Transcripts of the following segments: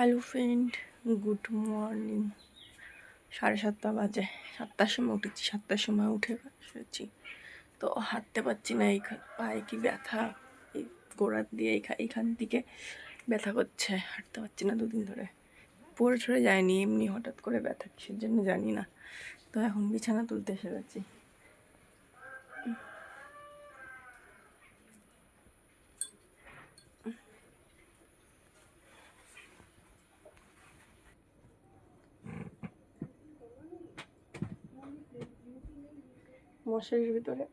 Hello friend, good morning. 7:30 বাজে। 7টার সময় উঠেছি, 7টার সময় উঠে শুয়েছি। তো হাঁটতে পারছি না, এই পায়ে কি ব্যথা, এই গোড়ার দিয়ে এইখান থেকে ব্যথা করছে, হাঁটতে পারছি না দুদিন ধরে। পড়ে ছড়ে যায়নি, এমনি হঠাৎ করে ব্যথা কিসের জন্য জানি না। তো এখন বিছানা তুলতে এসে গেছি। মশারির ভিতরে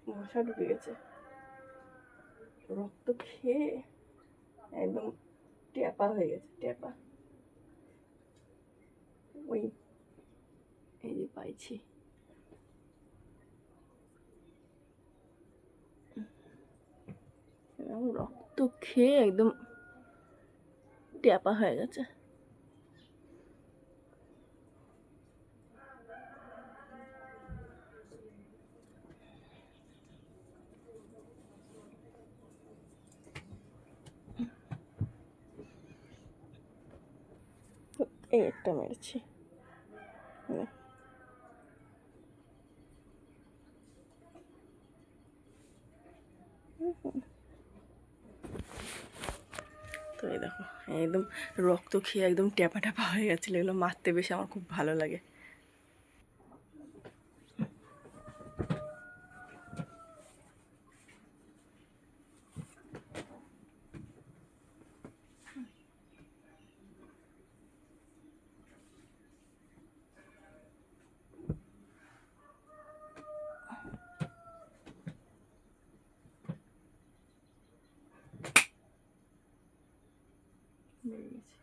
মশা ঢুকে গেছে, রক্ত খেয়ে একদম ট্যাপা হয়ে গেছে, ট্যাপা। ওই এই যে পাইছি, রক্ত খেয়ে একদম ট্যাপা হয়ে গেছে। এই একটা মেরেছি। তো এই দেখো, একদম রক্ত খেয়ে একদম ট্যাপা ট্যাপা হয়ে গেছিলো। এগুলো মারতে বেশি আমার খুব ভালো লাগে। বেরিয়ে গেছে।